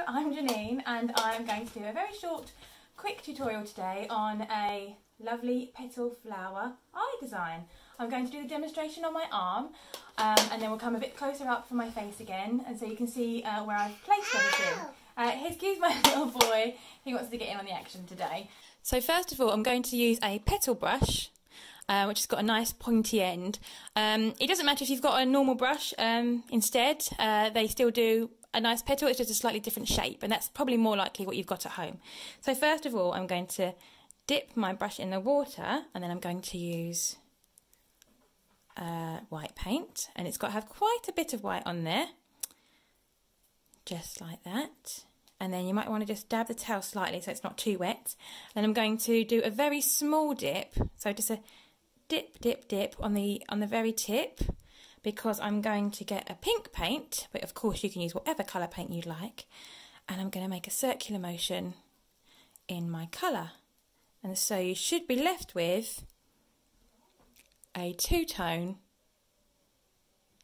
I'm Janine and I'm going to do a very short, quick tutorial today on a lovely petal flower eye design. I'm going to do the demonstration on my arm and then we'll come a bit closer up for my face again, and so you can see where I've placed everything. Excuse my little boy, he wants to get in on the action today. So first of all I'm going to use a petal brush which has got a nice pointy end. It doesn't matter if you've got a normal brush instead, they still do a nice petal, it's just a slightly different shape, and that's probably more likely what you've got at home. So first of all I'm going to dip my brush in the water, and then I'm going to use white paint, and it's got to have quite a bit of white on there, just like that. And then you might want to just dab the tail slightly so it's not too wet. Then I'm going to do a very small dip, so just a dip, dip, dip on the very tip, because I'm going to get a pink paint, but of course you can use whatever colour paint you like, and I'm going to make a circular motion in my colour. And so you should be left with a two-tone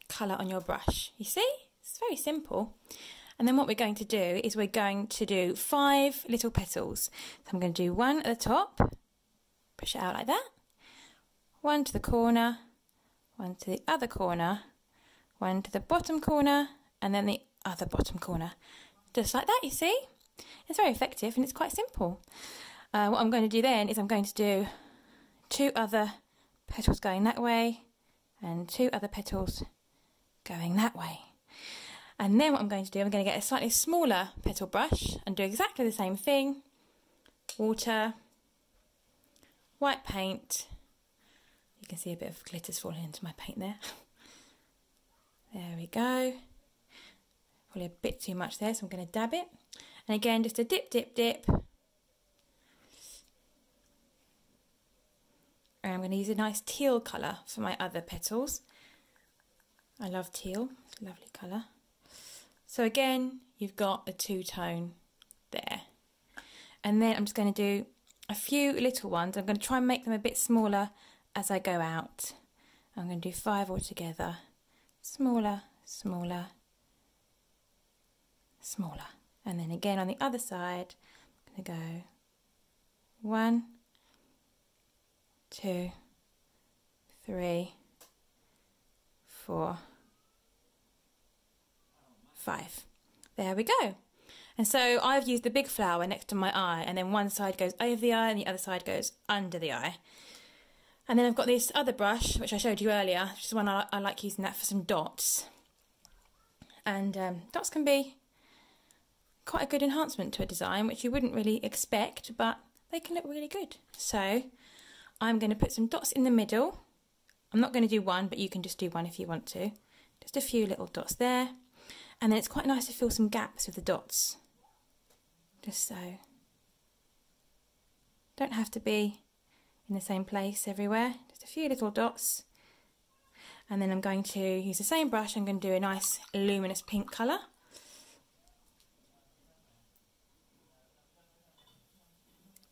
colour on your brush. You see? It's very simple. And then what we're going to do is we're going to do 5 little petals. So I'm going to do one at the top, push it out like that, one to the corner, one to the other corner, one to the bottom corner, and then the other bottom corner. Just like that, you see? It's very effective and it's quite simple. What I'm going to do then is I'm going to do 2 other petals going that way and 2 other petals going that way. And then what I'm going to do, I'm going to get a slightly smaller petal brush and do exactly the same thing. Water, white paint. You can see a bit of glitters falling into my paint there. There we go. Probably a bit too much there, so I'm going to dab it. And again, just a dip, dip, dip. And I'm going to use a nice teal colour for my other petals. I love teal, it's a lovely colour. So again, you've got a two-tone there. And then I'm just going to do a few little ones. I'm going to try and make them a bit smaller as I go out. I'm going to do 5 altogether. Smaller, smaller, smaller. And then again on the other side, I'm going to go 1, 2, 3, 4, 5. There we go. And so I've used the big flower next to my eye, and then one side goes over the eye and the other side goes under the eye. And then I've got this other brush, which I showed you earlier, which is one I like using that for some dots. And dots can be quite a good enhancement to a design, which you wouldn't really expect, but they can look really good. So I'm going to put some dots in the middle. I'm not going to do one, but you can just do one if you want to. Just a few little dots there. And then it's quite nice to fill some gaps with the dots. Just so. Don't have to be in the same place everywhere. Just a few little dots. And then I'm going to use the same brush. I'm going to do a nice luminous pink colour.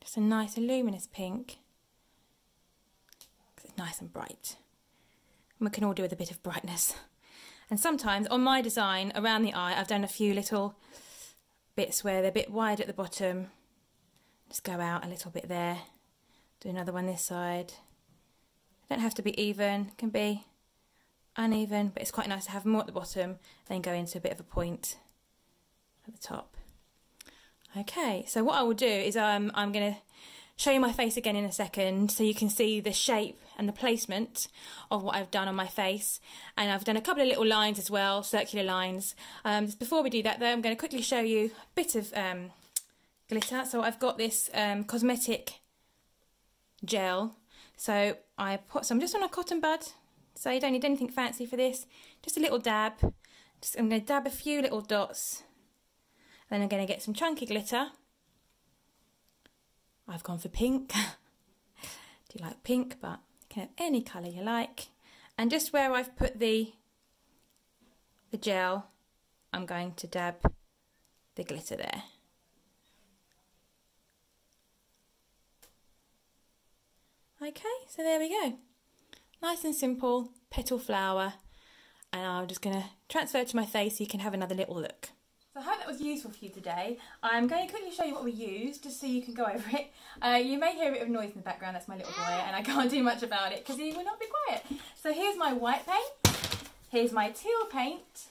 Just a nice luminous pink. It's nice and bright. And we can all do with a bit of brightness. And sometimes on my design around the eye, I've done a few little bits where they're a bit wide at the bottom. Just go out a little bit there. Do another one this side. Don't have to be even, it can be uneven, but it's quite nice to have more at the bottom, then go into a bit of a point at the top. Okay, so what I will do is I'm going to show you my face again in a second so you can see the shape and the placement of what I've done on my face. And I've done a couple of little lines as well, circular lines. Just before we do that though, I'm going to quickly show you a bit of glitter. So I've got this cosmetic gel. So I put some just on a cotton bud. So you don't need anything fancy for this. Just a little dab. I'm going to dab a few little dots. Then I'm going to get some chunky glitter. I've gone for pink. Do you like pink? But you can have any colour you like. And just where I've put the gel, I'm going to dab the glitter there. Okay, so there we go. Nice and simple petal flower. And I'm just going to transfer it to my face so you can have another little look. So I hope that was useful for you today. I'm going to quickly show you what we used, just so you can go over it. You may hear a bit of noise in the background, that's my little boy, and I can't do much about it because he will not be quiet. So here's my white paint, here's my teal paint,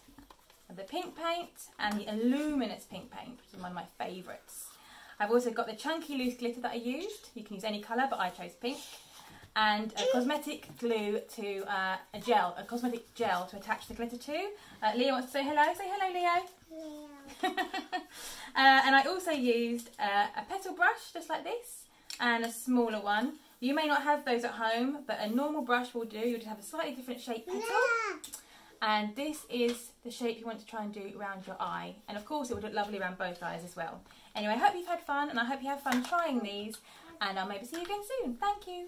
the pink paint, and the Illuminous pink paint, which is one of my favourites. I've also got the chunky loose glitter that I used. You can use any colour, but I chose pink. And a cosmetic glue to a cosmetic gel to attach the glitter to. Leo wants to say hello. Say hello, Leo. Hello. And I also used a petal brush, just like this, and a smaller one. You may not have those at home, but a normal brush will do. You'll just have a slightly different shaped petal. And this is the shape you want to try and do around your eye. And of course it would look lovely around both eyes as well. Anyway, I hope you've had fun, and I hope you have fun trying these. And I'll maybe see you again soon. Thank you.